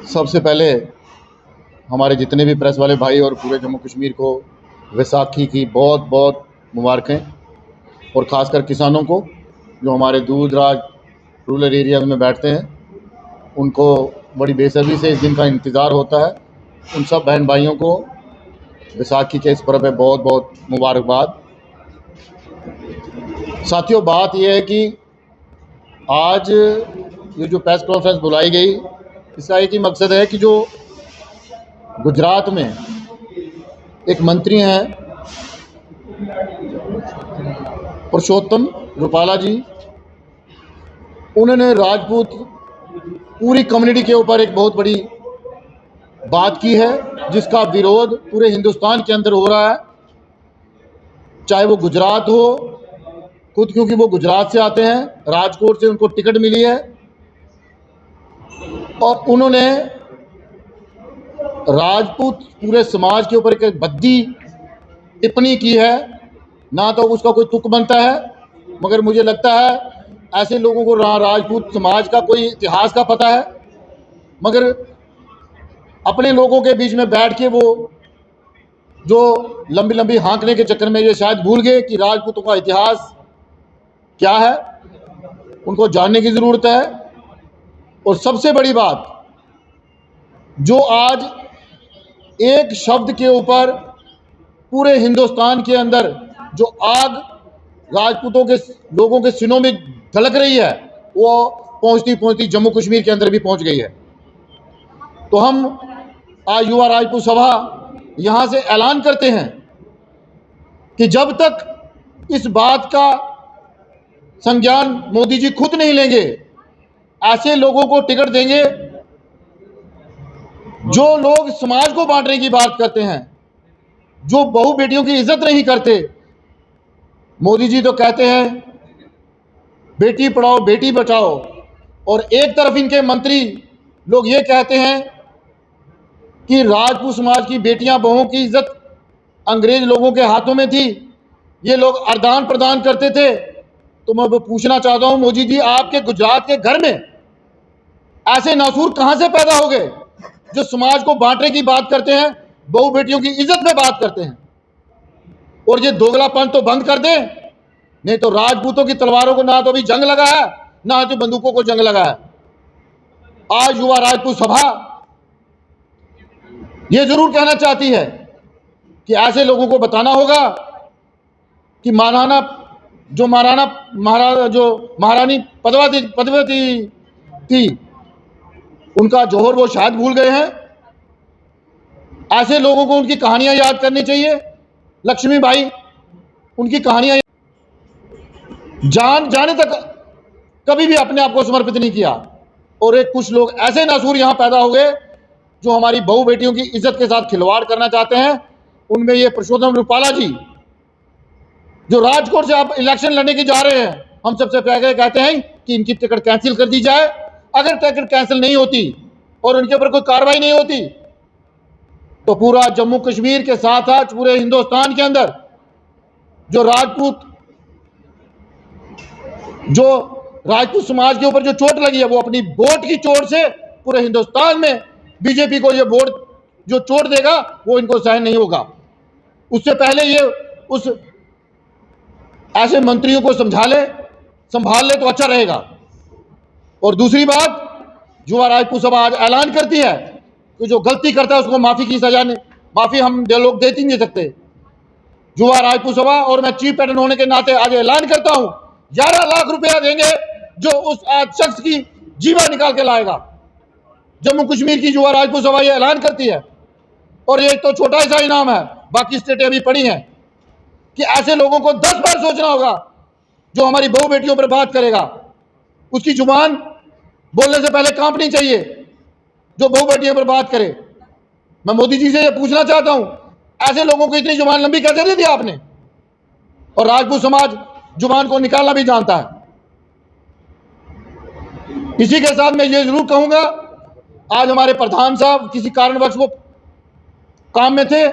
सबसे पहले हमारे जितने भी प्रेस वाले भाई और पूरे जम्मू कश्मीर को वैसाखी की बहुत बहुत मुबारकें, और ख़ासकर किसानों को जो हमारे दूर दराज रूरल एरियाज़ में बैठते हैं, उनको बड़ी बेसब्री से इस दिन का इंतज़ार होता है। उन सब बहन भाइयों को वैसाखी के इस पर्व पे बहुत बहुत मुबारकबाद। साथियों, बात यह है कि आज ये जो प्रेस कॉन्फ्रेंस बुलाई गई, इसका एक ही मकसद है कि जो गुजरात में एक मंत्री हैं पुरुषोत्तम रूपाला जी, उन्होंने राजपूत पूरी कम्युनिटी के ऊपर एक बहुत बड़ी बात की है, जिसका विरोध पूरे हिंदुस्तान के अंदर हो रहा है, चाहे वो गुजरात हो, खुद क्योंकि वो गुजरात से आते हैं, राजकोट से उनको टिकट मिली है और उन्होंने राजपूत पूरे समाज के ऊपर एक भद्दी टिप्पणी की है। ना तो उसका कोई तुक बनता है, मगर मुझे लगता है ऐसे लोगों को राजपूत समाज का कोई इतिहास का पता है, मगर अपने लोगों के बीच में बैठ के वो जो लंबी लंबी हाँकने के चक्कर में ये शायद भूल गए कि राजपूतों का इतिहास क्या है। उनको जानने की ज़रूरत है। और सबसे बड़ी बात, जो आज एक शब्द के ऊपर पूरे हिंदुस्तान के अंदर जो आग राजपूतों के लोगों के सीनों में धलक रही है, वो पहुंचती पहुंचती जम्मू कश्मीर के अंदर भी पहुंच गई है। तो हम आज युवा राजपूत सभा यहां से ऐलान करते हैं कि जब तक इस बात का संज्ञान मोदी जी खुद नहीं लेंगे, ऐसे लोगों को टिकट देंगे जो लोग समाज को बांटने की बात करते हैं, जो बहू बेटियों की इज्जत नहीं करते। मोदी जी तो कहते हैं बेटी पढ़ाओ बेटी बचाओ, और एक तरफ इनके मंत्री लोग ये कहते हैं कि राजपूत समाज की बेटियां बहुओं की इज्जत अंग्रेज लोगों के हाथों में थी, ये लोग आदान प्रदान करते थे। तो मैं पूछना चाहता हूं मोदी जी, आपके गुजरात के घर में ऐसे नासूर कहां से पैदा हो गए जो समाज को बांटने की बात करते हैं, बहू बेटियों की इज्जत में बात करते हैं। और ये दोगलापन तो बंद कर दें, नहीं तो राजपूतों की तलवारों को ना तो अभी जंग लगा है, ना तो बंदूकों को जंग लगा है। आज युवा राजपूत सभा ये जरूर कहना चाहती है कि ऐसे लोगों को बताना होगा कि महारानी पद्मावती थी, उनका जौहर वो शायद भूल गए हैं। ऐसे लोगों को उनकी कहानियां याद करनी चाहिए। लक्ष्मीबाई, उनकी कहानियां जाने तक कभी भी अपने आप को समर्पित नहीं किया। और एक कुछ लोग ऐसे नासूर यहां पैदा हो गए जो हमारी बहू बेटियों की इज्जत के साथ खिलवाड़ करना चाहते हैं। उनमें ये पुरुषोत्तम रूपाला जी जो राजकोट से आप इलेक्शन लड़ने की जा रहे हैं, हम सबसे पहले कहते हैं कि इनकी टिकट कैंसिल कर दी जाए। अगर टिकट कैंसिल नहीं होती और उनके ऊपर कोई कार्रवाई नहीं होती तो पूरा जम्मू कश्मीर के साथ साथ पूरे हिंदुस्तान के अंदर जो राजपूत समाज के ऊपर जो चोट लगी है, वो अपनी वोट की चोट से पूरे हिंदुस्तान में बीजेपी को ये वोट जो चोट देगा वो इनको सहन नहीं होगा। उससे पहले ये उस ऐसे मंत्रियों को संभाल ले तो अच्छा रहेगा। और दूसरी बात, युवा राजपूत सभा आज ऐलान करती है कि जो गलती करता है उसको माफी की सजा नहीं, माफी हम लोग दे नहीं सकते। युवा राजपूत सभा और मैं चीफ पैटर्न होने के नाते आज ऐलान करता हूं 11 लाख रुपया देंगे जो उस शख्स की जीवा निकाल के लाएगा। जम्मू कश्मीर की युवा राजपूत सभा ये ऐलान करती है। और ये तो छोटा सा इनाम है, बाकी स्टेटें अभी पड़ी हैं कि ऐसे लोगों को 10 बार सोचना होगा जो हमारी बहू बेटियों पर बात करेगा। उसकी जुबान बोलने से पहले कांपनी चाहिए जो बहू बेटियों पर बात करे। मैं मोदी जी से ये पूछना चाहता हूं, ऐसे लोगों को इतनी जुबान लंबी कैसे दे दी आपने? और राजपूत समाज जुबान को निकालना भी जानता है। इसी के साथ मैं ये जरूर कहूंगा, आज हमारे प्रधान साहब किसी कारणवश वो काम में थे,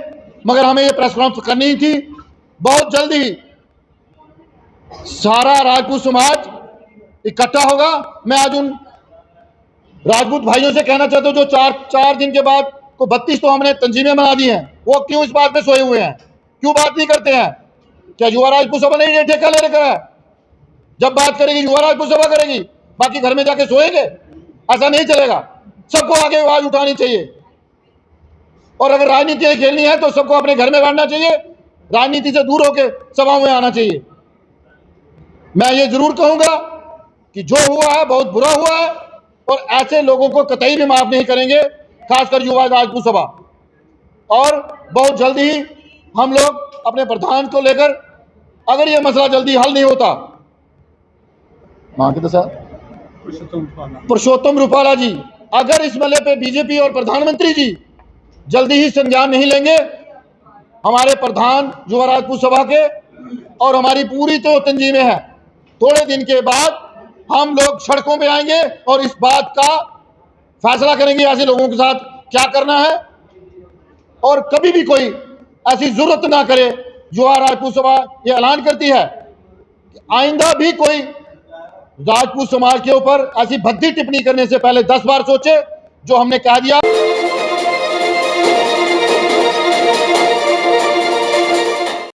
मगर हमें ये प्रेस कॉन्फ्रेंस करनी ही थी। बहुत जल्दी सारा राजपूत समाज इकट्ठा होगा। मैं आज उन राजपूत भाइयों से कहना चाहते हो जो चार दिन के बाद को 32 तो हमने तंजीमें बना दी हैं, वो क्यों इस बात पे सोए हुए हैं, क्यों बात नहीं करते हैं? क्या युवा राजपूत सभा नहीं ये ठेका ले रखा है? जब बात करेगी युवा राजपूत सभा करेगी, बाकी घर में जाके सोएंगे? ऐसा नहीं चलेगा। सबको आगे आवाज उठानी चाहिए, और अगर राजनीति खेलनी है तो सबको अपने घर में बैठना चाहिए, राजनीति से दूर होकर सभाओं में आना चाहिए। मैं ये जरूर कहूंगा कि जो हुआ है बहुत बुरा हुआ है, और ऐसे लोगों को कतई भी माफ नहीं करेंगे, खासकर युवा राजपूत सभा। और बहुत जल्दी ही हम लोग अपने प्रधान को लेकर, अगर ये मसला जल्दी हल नहीं होता, पुरुषोत्तम रूपाला जी, अगर इस मसले पे बीजेपी और प्रधानमंत्री जी जल्दी ही संज्ञान नहीं लेंगे, हमारे प्रधान युवा राजपूत सभा के और हमारी पूरी तो तंजीमें हैं, थोड़े दिन के बाद हम लोग सड़कों पे आएंगे और इस बात का फैसला करेंगे ऐसे लोगों के साथ क्या करना है। और कभी भी कोई ऐसी जरूरत ना करे। युवा राजपूत सभा ये ऐलान करती है कि आइंदा भी कोई राजपूत समाज के ऊपर ऐसी भद्दी टिप्पणी करने से पहले 10 बार सोचे। जो हमने कह दिया